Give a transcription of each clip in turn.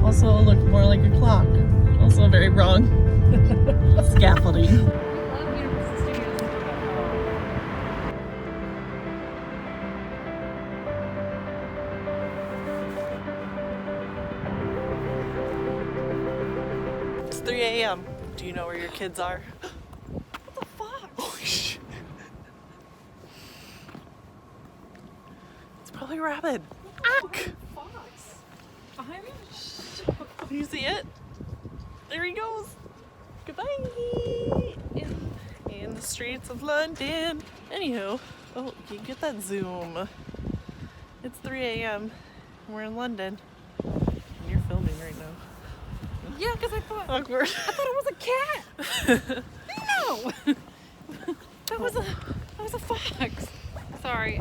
Also look more like a clock. Also very wrong. Scaffolding. It's 3 a.m. Do you know where your kids are? What the fuck? Holy shit. It's probably rabid. Ack! Fox. Behind me? You see it? There he goes. Goodbye. In the streets of London. Anywho, oh, you get that zoom. It's 3 a.m. We're in London. And you're filming right now. Yeah, because I thought Awkward. it was a cat. No. That was a fox. Sorry.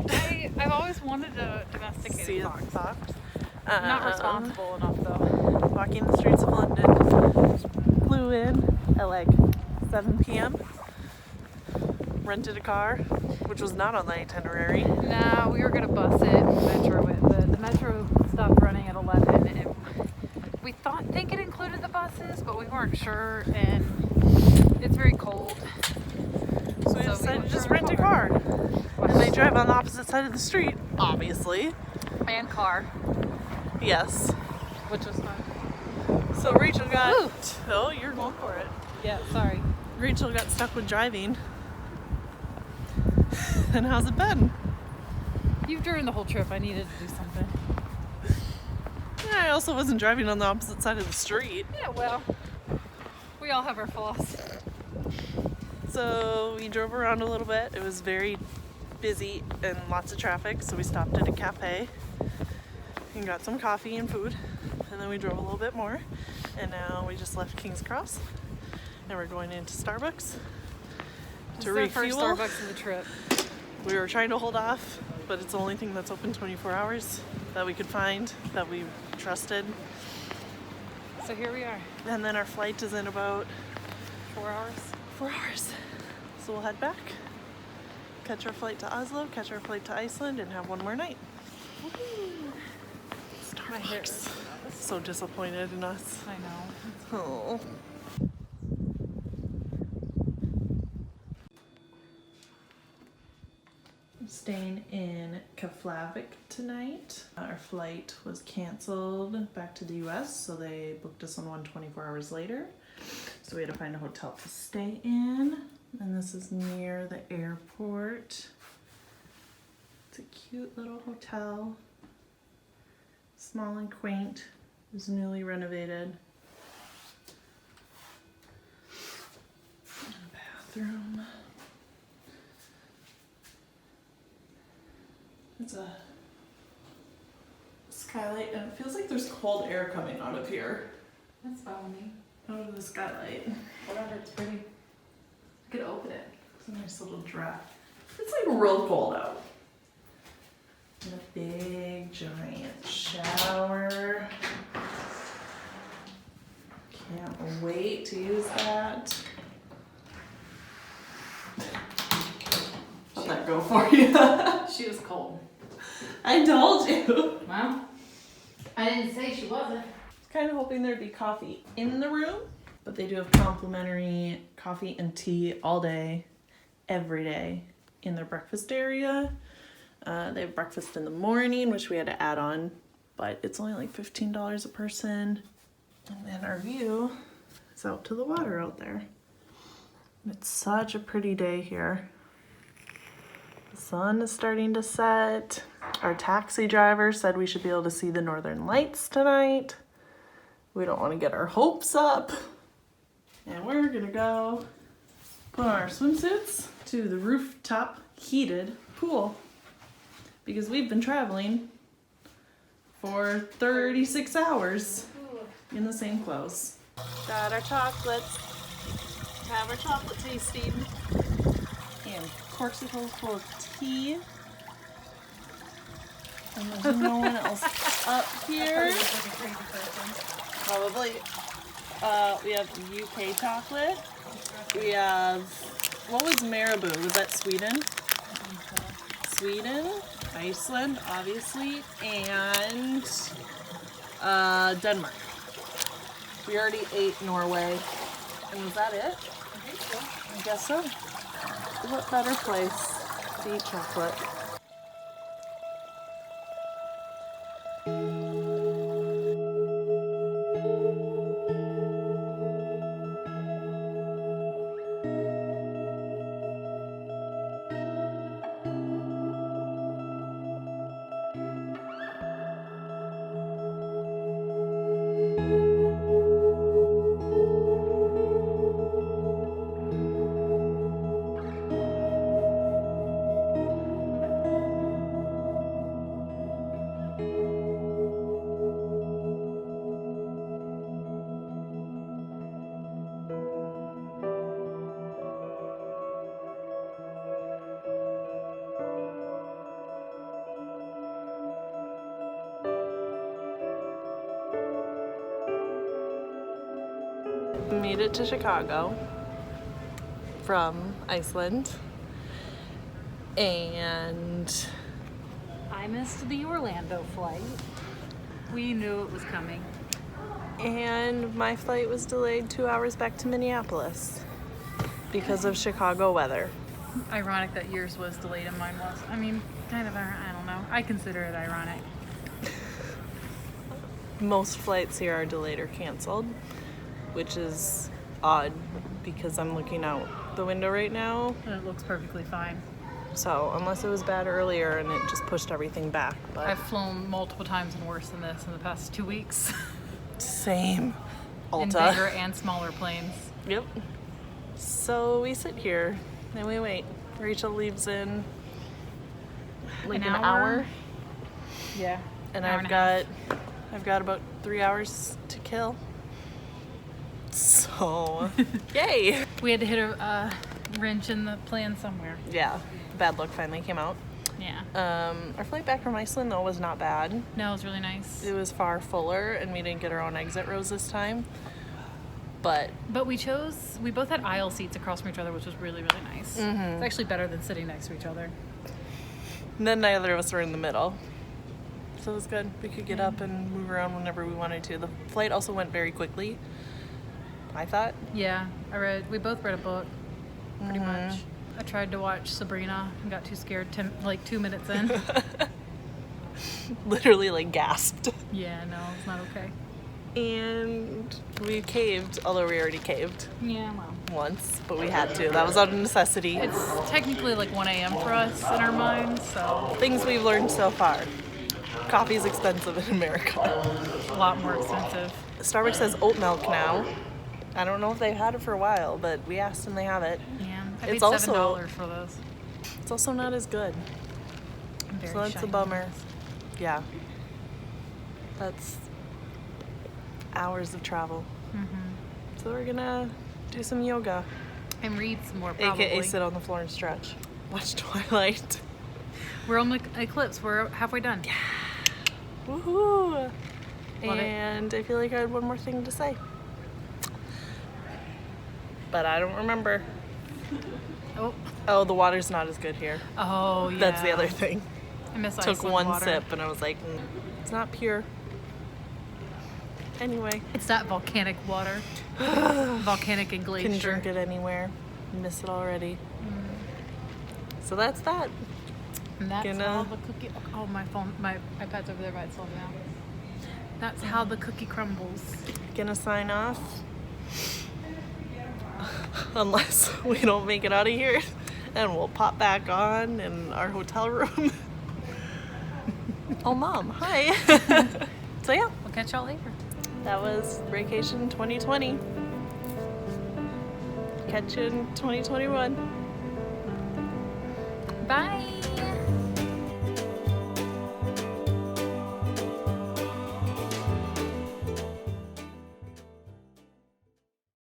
I've always wanted a domesticated See a fox. fox? Not responsible enough though. Walking the streets of London. Flew in at like 7 p.m. Rented a car, which was not on the itinerary. No, we were gonna bus it. The metro stopped running at 11. And we think it included the buses, but we weren't sure, and it's very cold. So we decided to just rent a car. And they drive on the opposite side of the street, obviously. And car, Yes. which was fun. So Rachel got... Ooh. Oh, you're going for it. Yeah, sorry. Rachel got stuck with driving. And how's it been? During the whole trip, I needed to do something. Yeah, I also wasn't driving on the opposite side of the street. Yeah, well, we all have our flaws. So we drove around a little bit. It was very busy and lots of traffic, so we stopped at a cafe and got some coffee and food. And then we drove a little bit more. And now we just left King's Cross. And we're going into Starbucks to This is our first refuel. Starbucks of the trip. We were trying to hold off, but it's the only thing that's open 24 hours that we could find that we trusted. So here we are. And then our flight is in about 4 hours. 4 hours. So we'll head back, catch our flight to Oslo, catch our flight to Iceland, and have one more night. My hair is Starbucks. So disappointed in us. I know. Oh. I'm staying in Keflavik tonight. Our flight was canceled back to the US, so they booked us on one 24 hours later. So we had to find a hotel to stay in. And this is near the airport. It's a cute little hotel. Small and quaint. It was newly renovated. And a bathroom. It's a skylight, and it feels like there's cold air coming out of here. That's balmy. Out of the skylight. Whatever, it's pretty. I could open it. It's a nice little draft. It's like real cold out. And a big giant shower. Can't wait to use that. How'd that go for you? She was cold. I told you. Well, I didn't say she wasn't. I was kind of hoping there'd be coffee in the room, but they do have complimentary coffee and tea all day, every day in their breakfast area. They have breakfast in the morning, which we had to add on, but it's only like $15 a person. And then our view is out to the water out there. And it's such a pretty day here. The sun is starting to set. Our taxi driver said we should be able to see the northern lights tonight. We don't want to get our hopes up. And we're gonna go put on our swimsuits to the rooftop heated pool. Because we've been traveling for 36 hours in the same clothes. Got our chocolates. Have our chocolate tasting. And corksicles full of tea. And there's no one else up here. Probably. We have UK chocolate. We have, what was Marabou? Was that Sweden? Sweden, Iceland, obviously, and Denmark. We already ate Norway. And was that it? I think so. I guess so. What better place to eat chocolate? Made it to Chicago from Iceland, and I missed the Orlando flight. We knew it was coming. my flight was delayed 2 hours back to Minneapolis because of Chicago weather. Ironic that yours was delayed and mine was. I mean, kind of, I don't know. I consider it ironic. Most flights here are delayed or canceled, which is odd because I'm looking out the window right now. And it looks perfectly fine. So unless it was bad earlier and it just pushed everything back. But I've flown multiple times and worse than this in the past 2 weeks. same. In Alta. bigger and smaller planes. Yep. So we sit here and we wait. Rachel leaves in like an hour. Yeah. And hour I've and a half. got about 3 hours to kill. So yay. We had to hit a wrench in the plan somewhere. Yeah. Bad luck finally came out. Yeah. Our flight back from Iceland though was not bad. No, it was really nice. It was far fuller and we didn't get our own exit rows this time. But we both had aisle seats across from each other, which was really, really nice. It's actually better than sitting next to each other. then neither of us were in the middle. So it was good. We could get up and move around whenever we wanted to. The flight also went very quickly, I thought. Yeah, we both read a book, pretty much. I tried to watch Sabrina and got too scared 2 minutes in. Literally like gasped. Yeah, no, it's not okay. And we caved, although we already caved Yeah, well. once, but we had to. That was out of necessity. It's technically like 1 a.m. for us in our minds, so Things we've learned so far. Coffee's expensive in America. a lot more expensive. Starbucks has oat milk now. I don't know if they've had it for a while, but we asked and they have it. Yeah, I It's paid also- $7 for those. It's also not as good. I'm very So that's shy a on bummer. those. Yeah. That's hours of travel. So we're gonna do some yoga. And read some more, probably. AKA sit on the floor and stretch. Watch Twilight. We're on the eclipse. We're halfway done. Woohoo! Love it. And I feel like I had one more thing to say. But I don't remember. Oh, the water's not as good here. Oh, yeah. That's the other thing. I miss Took Iceland one water. sip and I was like, it's not pure. Anyway, It's that volcanic water. Volcanic and glacier. can drink it anywhere. Miss it already. So that's that. And that's Gonna- how the cookie. Oh, my phone, my iPad's over there by itself now. That's how the cookie crumbles. Gonna sign off. Unless we don't make it out of here. And we'll pop back on in our hotel room. Oh, Mom, hi. So yeah, We'll catch y'all later. that was Racation 2020. Catch you in 2021. Bye.